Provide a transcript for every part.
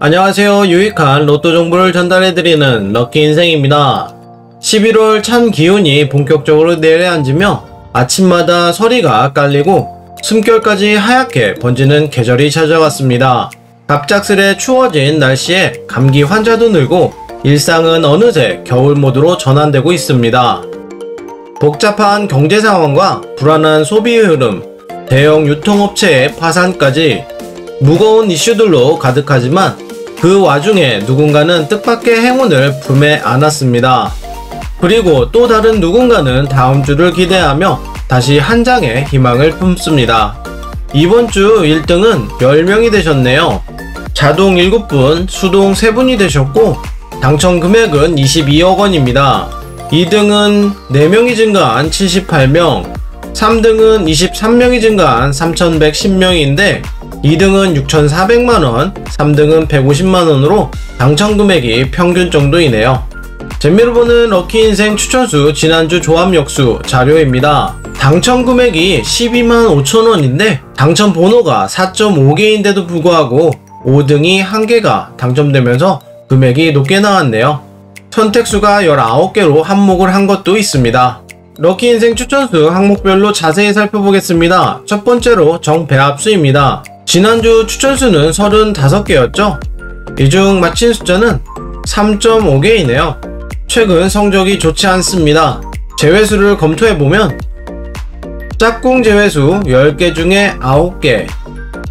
안녕하세요. 유익한 로또 정보를 전달해드리는 럭키인생입니다. 11월 찬 기운이 본격적으로 내려앉으며 아침마다 서리가 깔리고 숨결까지 하얗게 번지는 계절이 찾아왔습니다. 갑작스레 추워진 날씨에 감기 환자도 늘고 일상은 어느새 겨울 모드로 전환되고 있습니다. 복잡한 경제 상황과 불안한 소비 흐름, 대형 유통업체의 파산까지 무거운 이슈들로 가득하지만 그 와중에 누군가는 뜻밖의 행운을 품에 안았습니다. 그리고 또 다른 누군가는 다음 주를 기대하며 다시 한 장의 희망을 품습니다. 이번 주 1등은 10명이 되셨네요. 자동 7분, 수동 3분이 되셨고 당첨 금액은 22억 원입니다. 2등은 4명이 증가한 78명, 3등은 23명이 증가한 3110명인데 2등은 6,400만원, 3등은 150만원으로 당첨 금액이 평균 정도이네요. 재미로 보는 럭키인생 추천수 지난주 조합 역수 자료입니다. 당첨 금액이 12만 5천원인데 당첨 번호가 4.5개인데도 불구하고 5등이 1개가 당첨되면서 금액이 높게 나왔네요. 선택수가 19개로 한몫을 한 것도 있습니다. 럭키인생 추천수 항목별로 자세히 살펴보겠습니다. 첫 번째로 정배합수입니다. 지난주 추천수는 35개였죠? 이 중 맞힌 숫자는 3.5개이네요. 최근 성적이 좋지 않습니다. 제외수를 검토해보면 짝꿍 제외수 10개 중에 9개,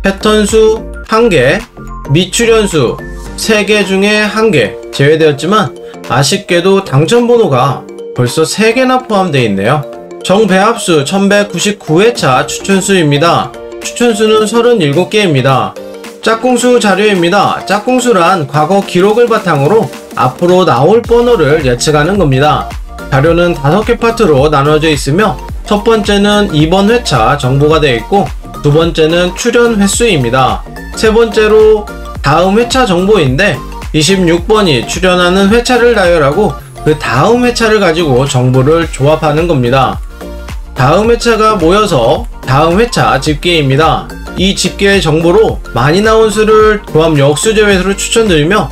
패턴수 1개, 미출연수 3개 중에 1개 제외되었지만 아쉽게도 당첨번호가 벌써 3개나 포함되어 있네요. 정배합수 1199회차 추천수입니다. 추천수는 37개입니다. 짝꿍수 자료입니다. 짝꿍수란 과거 기록을 바탕으로 앞으로 나올 번호를 예측하는 겁니다. 자료는 5개 파트로 나눠져 있으며 첫 번째는 이번 회차 정보가 되어 있고 두 번째는 출연 횟수입니다. 세 번째로 다음 회차 정보인데 26번이 출연하는 회차를 나열하고 그 다음 회차를 가지고 정보를 조합하는 겁니다. 다음 회차가 모여서 다음 회차 집계입니다. 이 집계의 정보로 많이 나온 수를 조합 역수 제외수로 추천드리며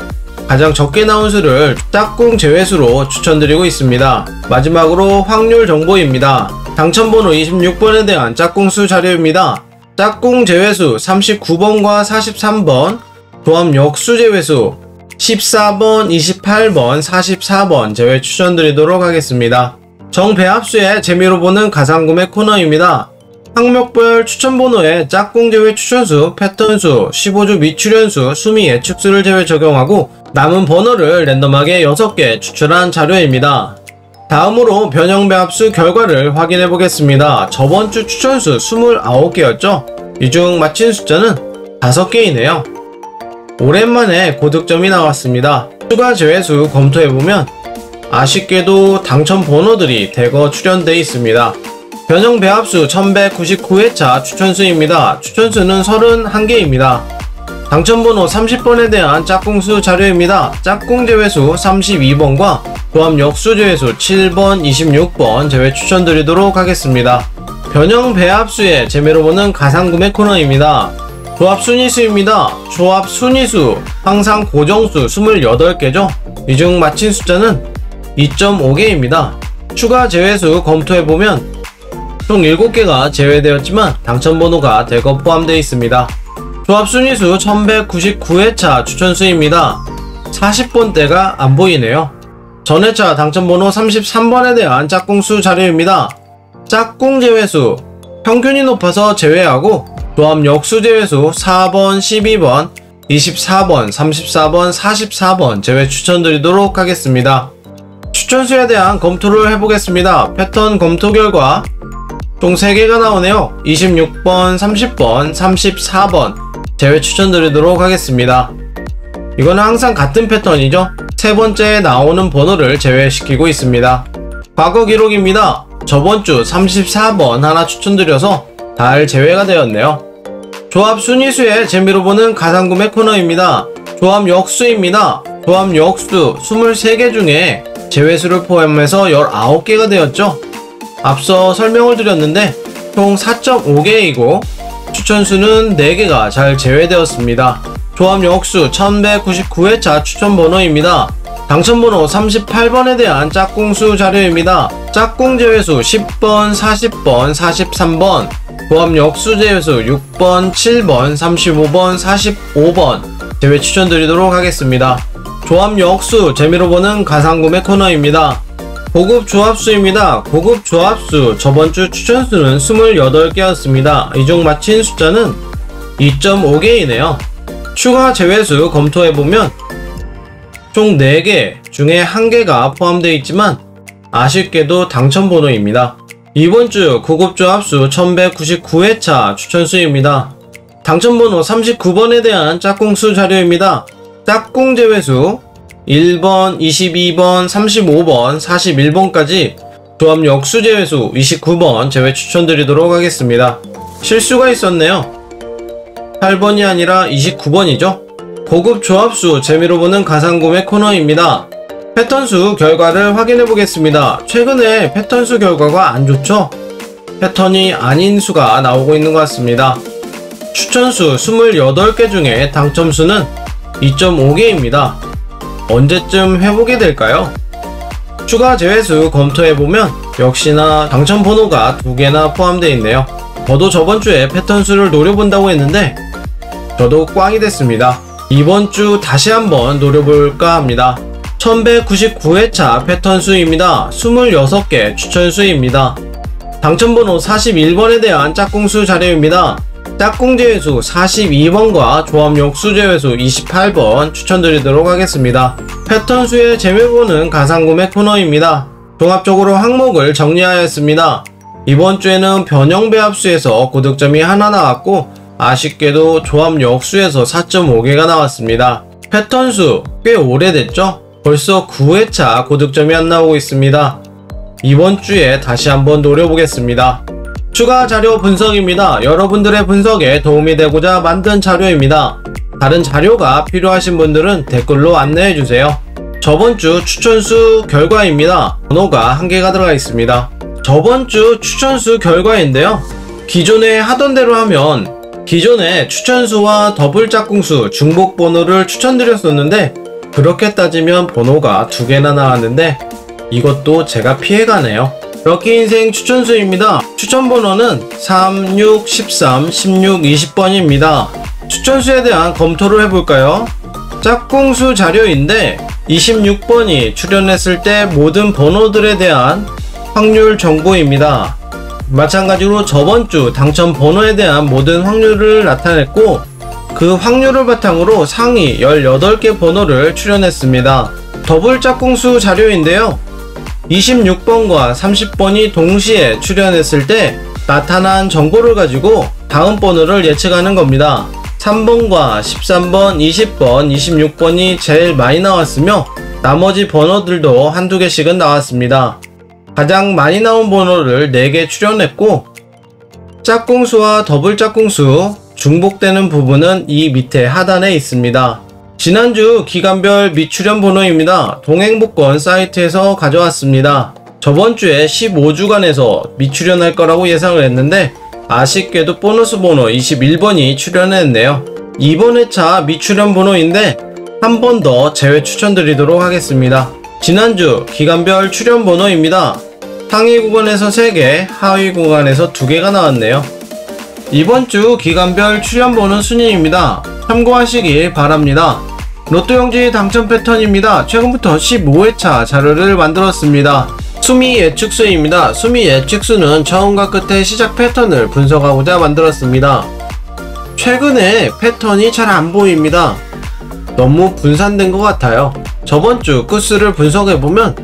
가장 적게 나온 수를 짝꿍 제외수로 추천드리고 있습니다. 마지막으로 확률 정보입니다. 당첨번호 26번에 대한 짝꿍수 자료입니다. 짝꿍 제외수 39번과 43번, 조합 역수 제외수 14번, 28번, 44번 제외 추천드리도록 하겠습니다. 정배합수의 재미로 보는 가상금액 코너입니다. 항목별 추천번호에 짝꿍 제외 추천수, 패턴수, 15주 미출연수, 수미 예측수를 제외 적용하고 남은 번호를 랜덤하게 6개 추출한 자료입니다. 다음으로 변형배합수 결과를 확인해 보겠습니다. 저번주 추천수 29개였죠? 이 중 맞힌 숫자는 5개이네요. 오랜만에 고득점이 나왔습니다. 추가 제외수 검토해보면 아쉽게도 당첨 번호들이 대거 출연되어 있습니다. 변형 배합수 1199회차 추천수입니다. 추천수는 31개입니다. 당첨번호 30번에 대한 짝꿍수 자료입니다. 짝꿍 제외수 32번과 조합 역수 제외수 7번, 26번 제외 추천드리도록 하겠습니다. 변형 배합수의 재미로 보는 가상금액 코너입니다. 조합 순위수입니다. 조합 순위수 항상 고정수 28개죠? 이 중 맞힌 숫자는 2.5개입니다. 추가 제외수 검토해보면 총 7개가 제외되었지만 당첨번호가 대거 포함되어 있습니다. 조합 순위수 1199회차 추천수입니다. 40번대가 안 보이네요. 전회차 당첨번호 33번에 대한 짝꿍수 자료입니다. 짝꿍 제외수 평균이 높아서 제외하고 조합 역수 제외수 4번, 12번, 24번, 34번, 44번 제외 추천드리도록 하겠습니다. 추천수에 대한 검토를 해보겠습니다. 패턴 검토 결과 총 3개가 나오네요. 26번, 30번, 34번 제외 추천드리도록 하겠습니다. 이거는 항상 같은 패턴이죠. 세 번째에 나오는 번호를 제외시키고 있습니다. 과거 기록입니다. 저번주 34번 하나 추천드려서 달 제외가 되었네요. 조합 순위수의 재미로 보는 가상금액 코너입니다. 조합 역수입니다. 조합 역수 23개 중에 제외수를 포함해서 19개가 되었죠. 앞서 설명을 드렸는데 총 4.5개이고 추천수는 4개가 잘 제외되었습니다. 조합 역수 1199회차 추천번호입니다. 당첨번호 38번에 대한 짝꿍수 자료입니다. 짝꿍 제외수 10번, 40번, 43번, 조합 역수 제외수 6번, 7번, 35번, 45번 제외 추천드리도록 하겠습니다. 조합 역수 재미로 보는 가상구매 코너입니다. 고급 조합수입니다. 고급 조합수 저번주 추천수는 28개였습니다. 이 중 마친 숫자는 2.5개이네요. 추가 제외수 검토해보면 총 4개 중에 1개가 포함되어 있지만 아쉽게도 당첨번호입니다. 이번주 고급조합수 1199회차 추천수입니다. 당첨번호 39번에 대한 짝꿍수 자료입니다. 짝꿍 제외수 1번, 22번, 35번, 41번까지 조합 역수 제외수 29번 제외 추천드리도록 하겠습니다. 실수가 있었네요. 8번이 아니라 29번이죠. 고급 조합수 재미로 보는 가상구매 코너입니다. 패턴수 결과를 확인해 보겠습니다. 최근에 패턴수 결과가 안 좋죠? 패턴이 아닌 수가 나오고 있는 것 같습니다. 추천수 28개 중에 당첨수는 2.5개입니다. 언제쯤 해보게 될까요? 추가 제외수 검토해보면 역시나 당첨번호가 2개나 포함되어 있네요. 저도 저번주에 패턴수를 노려본다고 했는데 저도 꽝이 됐습니다. 이번주 다시 한번 노려볼까 합니다. 1199회차 패턴수입니다. 26개 추천수입니다. 당첨번호 41번에 대한 짝꿍수 자료입니다. 짝꿍 제외수 42번과 조합 역수 제외수 28번 추천드리도록 하겠습니다. 패턴수의 재미보는 가상구매 코너입니다. 종합적으로 항목을 정리하였습니다. 이번 주에는 변형 배합수에서 고득점이 하나 나왔고 아쉽게도 조합 역수에서 4.5개가 나왔습니다. 패턴수 꽤 오래됐죠? 벌써 9회차 고득점이 안 나오고 있습니다. 이번 주에 다시 한번 노려보겠습니다. 추가 자료 분석입니다. 여러분들의 분석에 도움이 되고자 만든 자료입니다. 다른 자료가 필요하신 분들은 댓글로 안내해주세요. 저번주 추천수 결과입니다. 번호가 1개가 들어가 있습니다. 저번주 추천수 결과인데요. 기존에 하던 대로 하면 기존에 추천수와 더블 짝꿍수 중복 번호를 추천드렸었는데 그렇게 따지면 번호가 2개나 나왔는데 이것도 제가 피해가네요. 럭키인생 추천수입니다. 추천번호는 3, 6, 13, 16, 20번입니다. 추천수에 대한 검토를 해볼까요? 짝꿍수 자료인데 26번이 출연했을 때 모든 번호들에 대한 확률 정보입니다. 마찬가지로 저번주 당첨 번호에 대한 모든 확률을 나타냈고 그 확률을 바탕으로 상위 18개 번호를 출연했습니다. 더블 짝꿍수 자료인데요. 26번과 30번이 동시에 출연했을 때 나타난 정보를 가지고 다음 번호를 예측하는 겁니다. 3번과 13번, 20번, 26번이 제일 많이 나왔으며 나머지 번호들도 한두 개씩은 나왔습니다. 가장 많이 나온 번호를 4개 출연했고 짝꿍수와 더블 짝꿍수 중복되는 부분은 이 밑에 하단에 있습니다. 지난주 기간별 미출연 번호입니다. 동행복권 사이트에서 가져왔습니다. 저번주에 15주간에서 미출연할 거라고 예상을 했는데 아쉽게도 보너스 번호 21번이 출연했네요. 이번 회차 미출연 번호인데 한 번 더 제외 추천드리도록 하겠습니다. 지난주 기간별 출연 번호입니다. 상위 구간에서 3개, 하위 구간에서 2개가 나왔네요. 이번주 기간별 출연 번호 순위입니다. 참고하시길 바랍니다. 로또용지 당첨 패턴입니다. 최근부터 15회차 자료를 만들었습니다. 수미 예측수입니다. 수미 예측수는 처음과 끝의 시작 패턴을 분석하고자 만들었습니다. 최근에 패턴이 잘 안 보입니다. 너무 분산된 것 같아요. 저번주 끝수를 분석해보면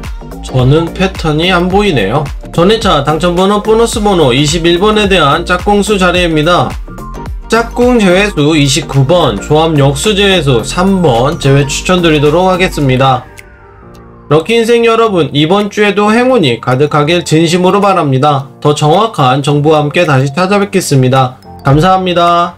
저는 패턴이 안 보이네요. 전회차 당첨번호 보너스 번호 21번에 대한 짝꿍수 자료입니다. 짝꿍 제외수 29번, 조합 역수 제외수 3번 제외 추천드리도록 하겠습니다. 럭키인생 여러분, 이번 주에도 행운이 가득하길 진심으로 바랍니다. 더 정확한 정보와 함께 다시 찾아뵙겠습니다. 감사합니다.